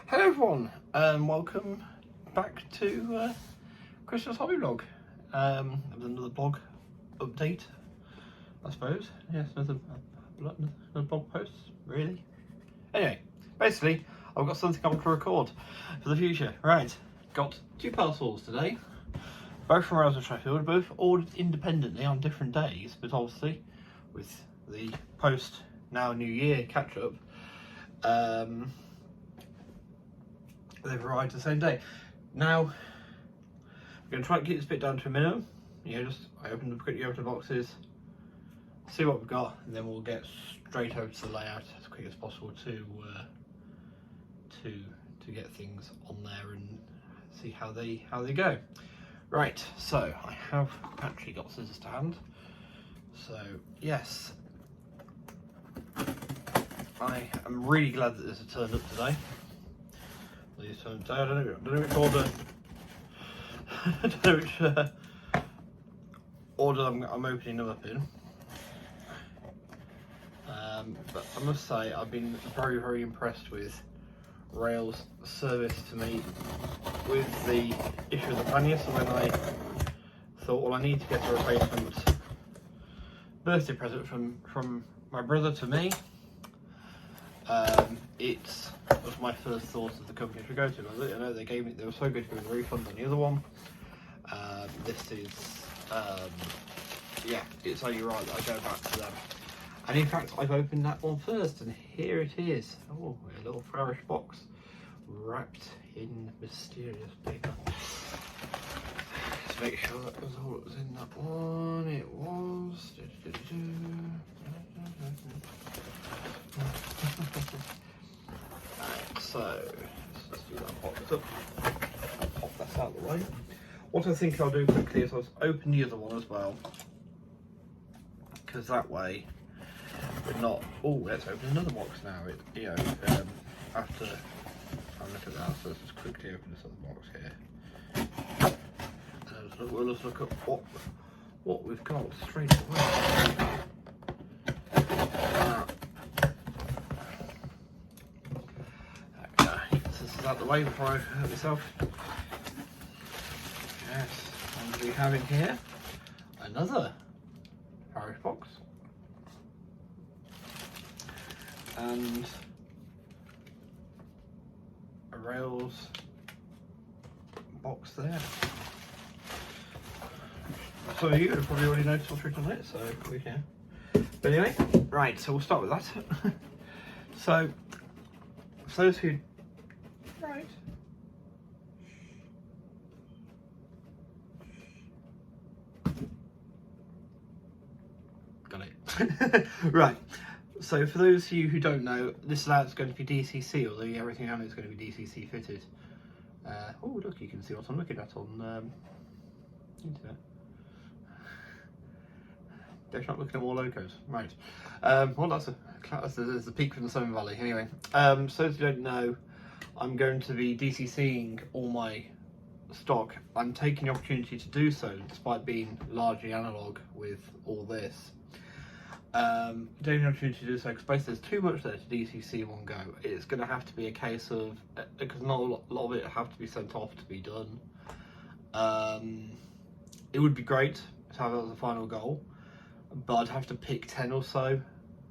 Hello everyone, welcome back to Christmas Hobby Vlog. Another blog update, I suppose. Yes, another blog post, really. Anyway, basically, I've got something I want to record for the future. Right, got two parcels today, both from Rails of Sheffield, both ordered independently on different days, but obviously with the post now New Year catch up. They've arrived the same day. Now, I'm going to try and keep this bit down to a minimum. Just quickly open the boxes, see what we've got, and then we'll get straight over to the layout as quick as possible to get things on there and see how they go. Right, so I have actually got scissors to hand. So yes, I am really glad that this has turned up today. I don't know which order. I don't know which order I'm opening them up in. But I must say I've been very impressed with Rails' service to me with the issue of the pannier. So when I thought, well, I need to get a replacement birthday present from my brother to me, it was my first thought of the company to go to. I know they were so good giving a refund on the other one. This is, yeah, it's only right that I go back to them. And in fact, I've opened that one first, and here it is. Oh, a little flourish box wrapped in mysterious paper. Let's make sure that was all that was in that one. It was. Right, so let's do that box up. Pop that out of the way. What I think I'll do quickly is I'll open the other one as well, because that way we're not. Oh, let's open another box now. After I look at that, so let's just quickly open this other box here. We'll just look at what we've got straight away. This is out the way before I hurt myself. Yes, and we have in here another parish box and a Rails box there. So you have probably already noticed what's written on it, so we can. But anyway, right, so we'll start with that. So, for those who, right. Got it. Right, so for those of you who don't know, this layout's going to be DCC, although everything on it is going to be DCC fitted. Oh look, you can see what I'm looking at on internet. They're not looking at more logos, right? Well, that's the peak from the Southern Valley. Anyway, so as you don't know, I'm going to be DCCing all my stock. I'm taking the opportunity to do so, despite being largely analog with all this. Taking the opportunity to do so because basically there's too much there to DCC in one go. It's going to have to be a case of, because not a lot of it have to be sent off to be done. It would be great to have that as a final goal, but I'd have to pick 10 or so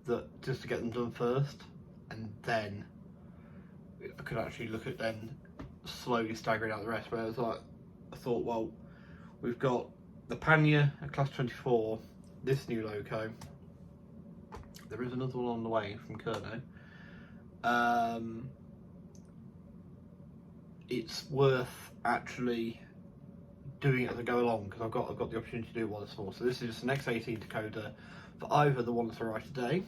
that just to get them done first, and then I could actually look at then slowly staggering out the rest. Whereas I thought, well, we've got the pannier, a Class 24, this new loco. There is another one on the way from Kerno. It's worth actually doing it as I go along, because I've got the opportunity to do it while it's small. So this is just an X18 decoder for either the one that's arrived today.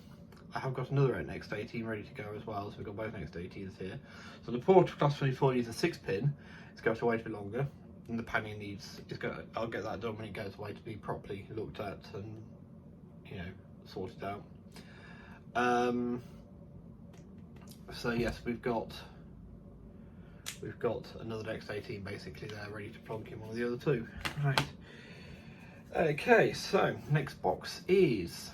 I have got another X18 ready to go as well, so we've got both X18s here. So the port Class 24 needs a 6-pin. It's going to have to wait a bit longer, and the pannier needs. I'll get that done when it goes away to be properly looked at and sorted out. So yes, we've got another X18 basically there ready to plonk in one of the other two. Right. Okay, so next box is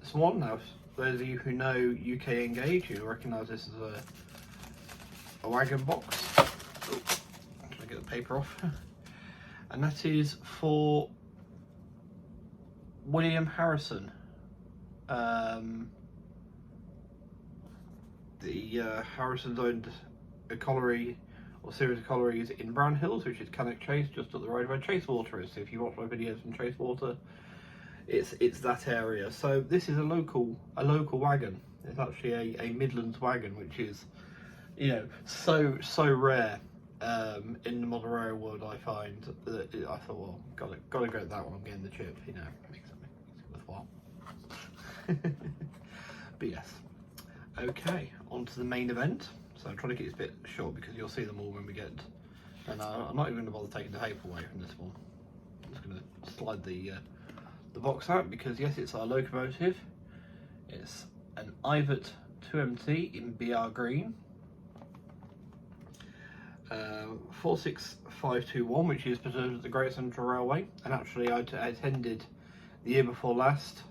this one. Now, those of you who know UK Engage, you'll recognise this as a wagon box. Oh, trying to get the paper off. And that is for William Harrison. The Harrisons owned a colliery or series of collieries in Brown Hills, which is Cannock Chase, just up the road where Chasewater is. So if you watch my videos from Chasewater, it's that area. So this is a local wagon. It's actually a Midlands wagon, which is, you know, so rare in the model rail world. I find that I thought, well, gotta go with that one. I'm getting the chip, you know, makes it worthwhile. But yes, okay, on to the main event. So I'm trying to keep this a bit short because you'll see them all when we get. And I'm not even going to bother taking the paper away from this one. I'm just going to slide the box out because yes, it's our locomotive. It's an Ivatt 2MT in BR green. 46521, which is preserved at the Great Central Railway, and actually I attended the year before last,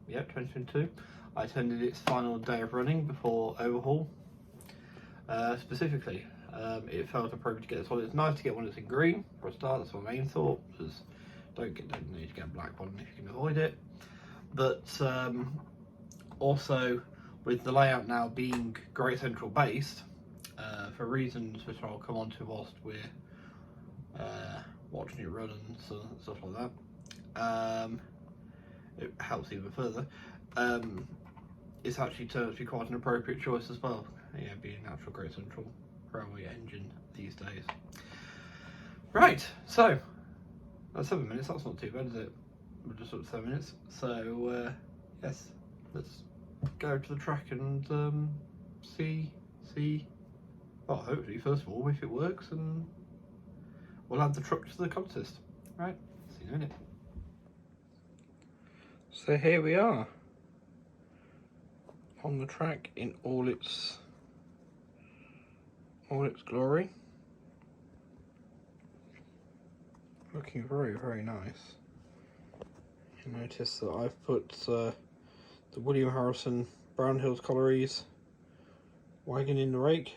2022, I attended its final day of running before overhaul. Specifically, it felt appropriate to get this one. It's nice to get one that's in green for a start. That's my main thought, because don't need to get a black one if you can avoid it. But also with the layout now being Great Central based, for reasons which I'll come on to whilst we're watching it run and stuff like that, it helps even further. It's actually turned out to be quite an appropriate choice as well, being an actual Great Central Railway engine these days. Right, so that's 7 minutes. That's not too bad, is it? We're just up to 7 minutes. So yes, let's go to the track and see. Well, hopefully, first of all, if it works, and we'll add the truck to the contest. Right, see you in a minute. So here we are on the track in all its glory. Looking very, very nice. You notice that I've put the William Harrison Brown Hills collieries wagon in the rake,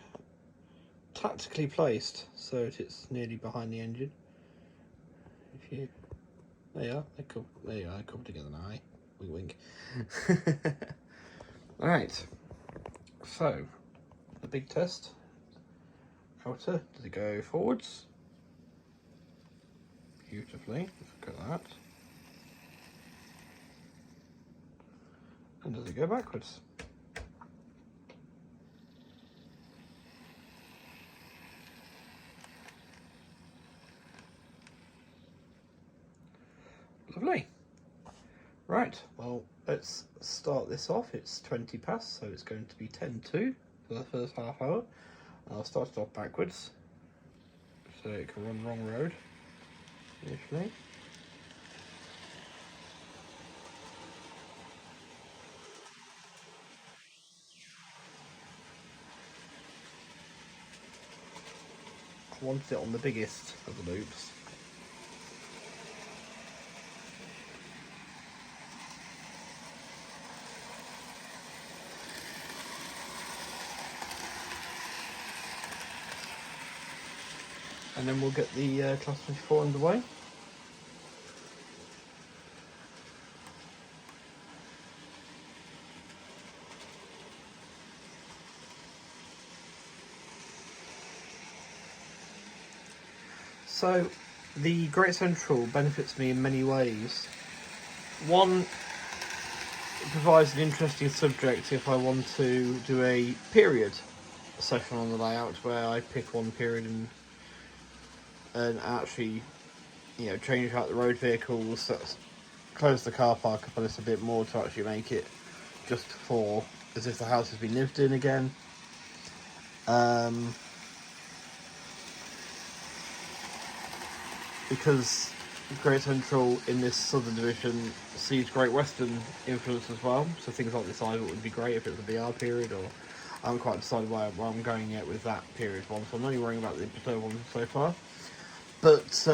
tactically placed so that it's nearly behind the engine. There you are, they come together now, eh? Wink wink. Alright, so the big test. Outer, does it go forwards? Beautifully, look at that. And does it go backwards? Lovely. Right, well, let's start this off. It's 20 past, so it's going to be 10:02 for the first half hour. I'll start it off backwards so it can run wrong road initially. I wanted it on the biggest of the loops. And then we'll get the Class 24 underway. So, the Great Central benefits me in many ways. One, it provides an interesting subject if I want to do a period section on the layout where I pick one period and actually, change out the road vehicles, close the car park up a little bit more to actually make it just for as if the house has been lived in again. Because Great Central in this southern division sees Great Western influence as well, so things like this Ivatt would be great if it was a BR period, or I haven't quite decided where I'm going yet with that period one, so I'm only worrying about the preferred one so far. But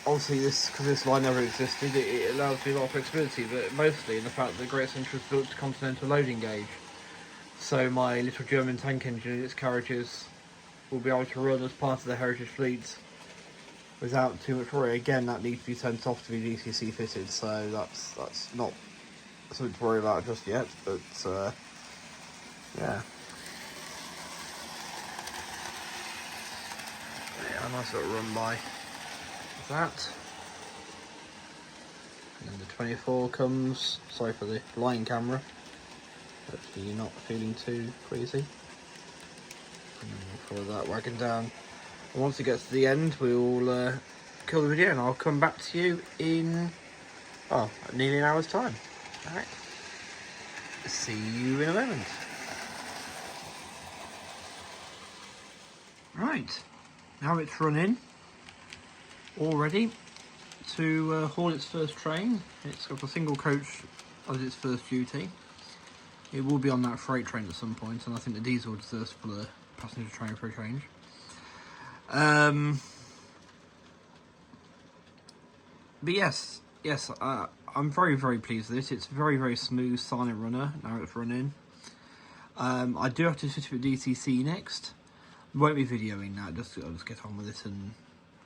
obviously because this line never existed, it allows me a lot of flexibility, but mostly in the fact that the Great Central was built to continental loading gauge. So my little German tank engine and its carriages will be able to run as part of the Heritage fleets without too much worry. Again, that needs to be sent off to be DCC fitted, so that's not something to worry about just yet, but yeah. Yeah, a nice little run by that. And then the 24 comes, sorry for the line camera, hopefully you're not feeling too queasy. And then we'll follow that wagon down. And once it gets to the end, we'll kill the video and I'll come back to you in, nearly an hour's time. Alright, see you in a moment. Right, now it's run in, all ready to haul its first train. It's got a single coach as its first duty. It will be on that freight train at some point, and I think the diesel deserves for the passenger train for a change. But yes, I'm very, very pleased with this. It's a very, very smooth, silent runner. Now it's running. I do have to fit it with DCC next. Won't be videoing that. I'll just get on with it, and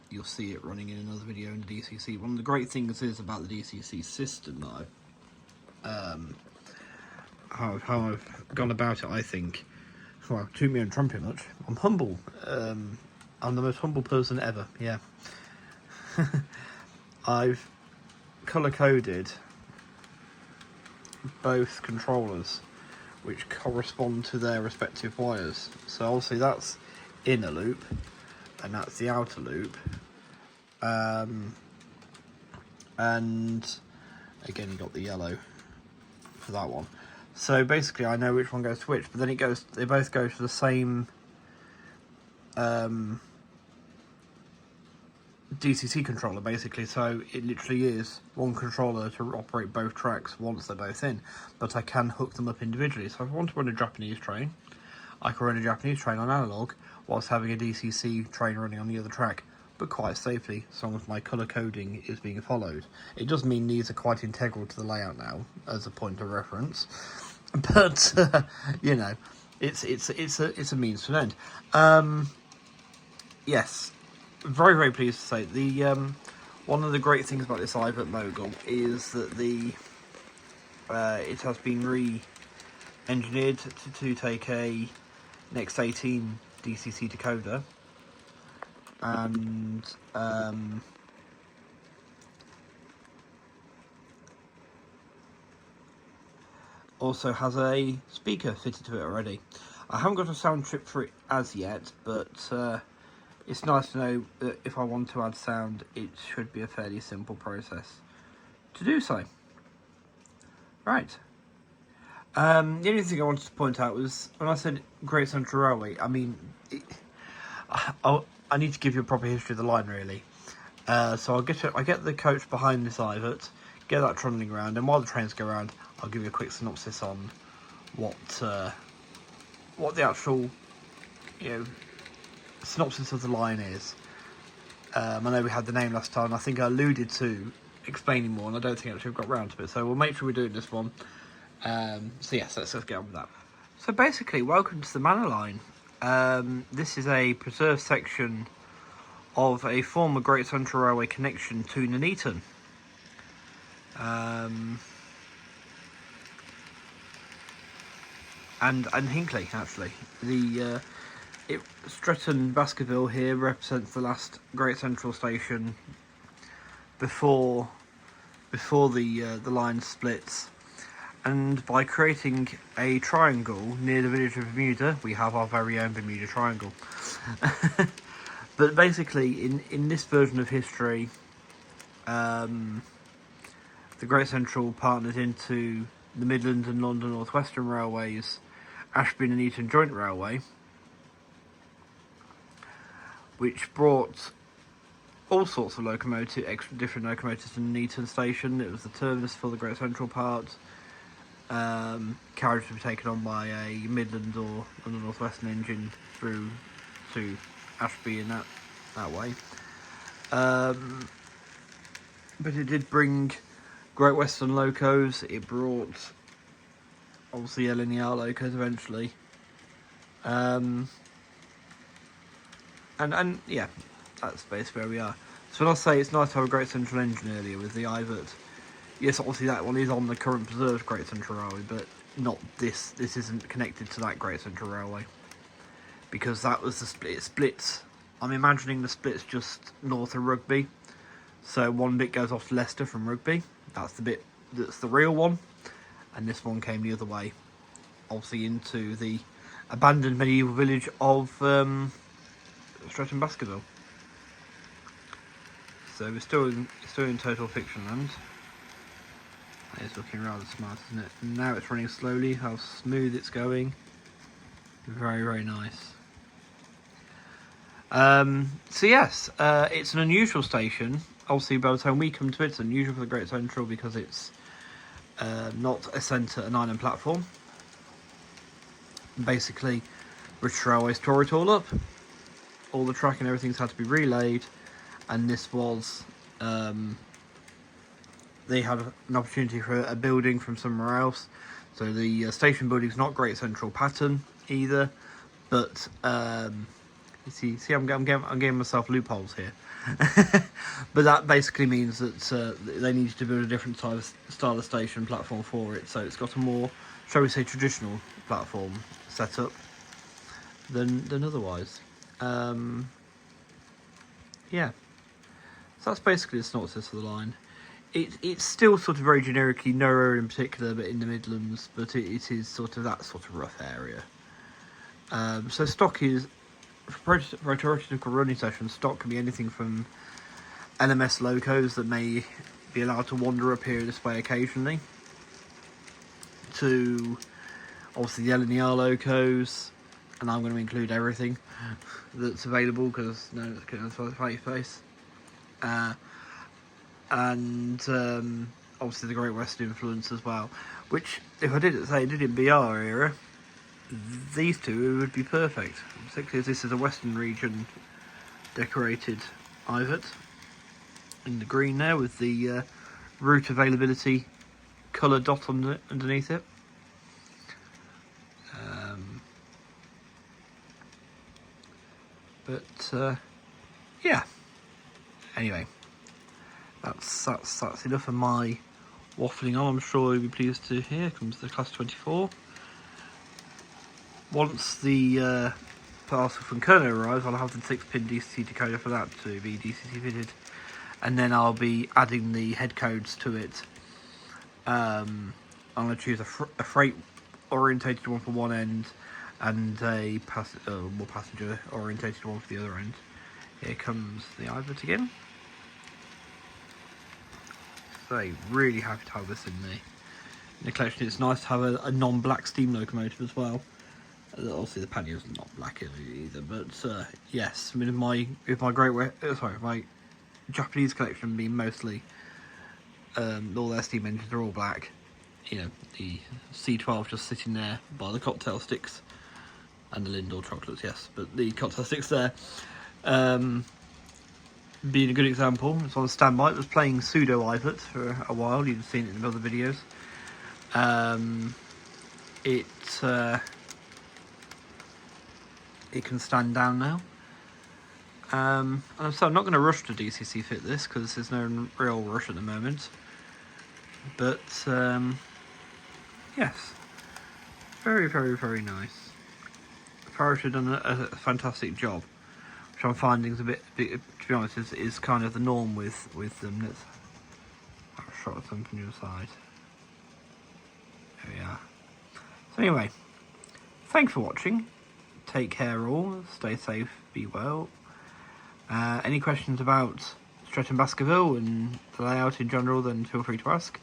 you'll see it running in another video in the DCC. One of the great things is about the DCC system that how I've gone about it. I think, well, toot me and trumpet much. I'm humble. I'm the most humble person ever. Yeah. I've colour-coded both controllers which correspond to their respective wires. So obviously that's inner loop and that's the outer loop. And again, you got the yellow for that one. So basically I know which one goes to which, but then they both go to the same DCC controller basically, so it literally is one controller to operate both tracks once they're both in, but I can hook them up individually. So if I want to run a Japanese train, I can run a Japanese train on analog whilst having a DCC train running on the other track, but quite safely, as long as my colour coding is being followed. It does mean these are quite integral to the layout now, as a point of reference, but you know, it's a means to an end. Yes. Very, very pleased to say the one of the great things about this Ivert Mogul is that it has been re-engineered to take a Next 18 DCC decoder, and also has a speaker fitted to it already. I haven't got a sound chip for it as yet, but it's nice to know that if I want to add sound, it should be a fairly simple process to do so. Right. The only thing I wanted to point out was, when I said Great Central Railway, I mean, I need to give you a proper history of the line, really. So I get the coach behind this Ivert, get that trundling around, and while the trains go around, I'll give you a quick synopsis on what the actual, synopsis of the line is. I know we had the name last time, and I think I alluded to explaining more, and I don't think actually we've got round to it, so we'll make sure we're doing this one. So yes, let's get on with that. So basically, welcome to the Manor Line. This is a preserved section of a former Great Central Railway connection to Nuneaton. And Hinckley, actually. Stretton Baskerville here represents the last Great Central station before the line splits, and by creating a triangle near the village of Bermuda, we have our very own Bermuda Triangle. But basically, in this version of history, the Great Central partnered into the Midland and London North Western Railways, Ashby and Nuneaton Joint Railway, which brought all sorts of different locomotives to Nuneaton Station. It was the terminus for the Great Central part. Carriages were taken on by a Midland or London North Western engine through to Ashby in that way. But it did bring Great Western locos. It brought obviously LNER locos eventually. And yeah, that's basically where we are. So when I say it's nice to have a Great Central engine earlier with the Ivert, yes, obviously that one is on the current preserved Great Central Railway, but not this. This isn't connected to that Great Central Railway, because that was the split. It splits. I'm imagining the split's just north of Rugby. So one bit goes off to Leicester from Rugby. That's the bit that's the real one. And this one came the other way. Obviously into the abandoned medieval village of Streatham Baskerville. So we're still in total fiction land. It's looking rather smart, isn't it? And now it's running slowly, how smooth it's going. Very, very nice. So yes, it's an unusual station. Obviously, by the time we come to it, it's unusual for the Great Central because it's not a centre, an island platform. Basically, British Railways tore it all up. All the track and everything's had to be relayed, and this was they had an opportunity for a building from somewhere else. So the station building's not Great Central pattern either, but you see, I'm getting myself loopholes here. But that basically means that they needed to build a different style of station platform for it. So it's got a more, shall we say, traditional platform setup than otherwise. Yeah. So that's basically the synopsis of the line. It's still sort of very generically, no area in particular, but in the Midlands. But it is sort of that sort of rough area. So stock is, for prototypical running sessions, stock can be anything from LMS locos that may be allowed to wander up here this way occasionally, to obviously the LNER locos, and I'm going to include everything that's available because no, it's getting a face. And obviously the Great Western influence as well, which if I did it in BR era, these two would be perfect, particularly as this is a Western region decorated Ivert in the green there with the route availability colour dot underneath it. But yeah, anyway, that's enough of my waffling on. I'm sure you'll be pleased to hear comes the Class 24. Once the parcel from Kerno arrives, I'll have the 6-pin DCC decoder for that to be DCC fitted, and then I'll be adding the head codes to it. I'm going to choose a freight orientated one for one end and a more passenger orientated one for the other end. Here comes the Ivert again. So really happy to have this in the collection. It's nice to have a non-black steam locomotive as well. Obviously the panniers are not black either, but yes, I mean my Japanese collection being mostly all their steam engines are all black. You know, the C12 just sitting there by the cocktail sticks and the Lindor chocolates, yes, but the cocktail sticks there being a good example. It's on standby. It was playing pseudo Ivert for a while. You've seen it in other videos. It can stand down now. And so I'm not going to rush to DCC fit this because there's no real rush at the moment. But yes, very, very, very nice. Farish had done a fantastic job, which I'm finding is a bit to be honest, is kind of the norm with them. Let's have a shot of them from your side. There we are. So anyway, thanks for watching. Take care all, stay safe, be well. Any questions about Streatham Baskerville and the layout in general, then feel free to ask.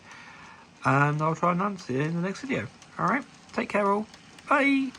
And I'll try and answer in the next video. Alright, take care all. Bye!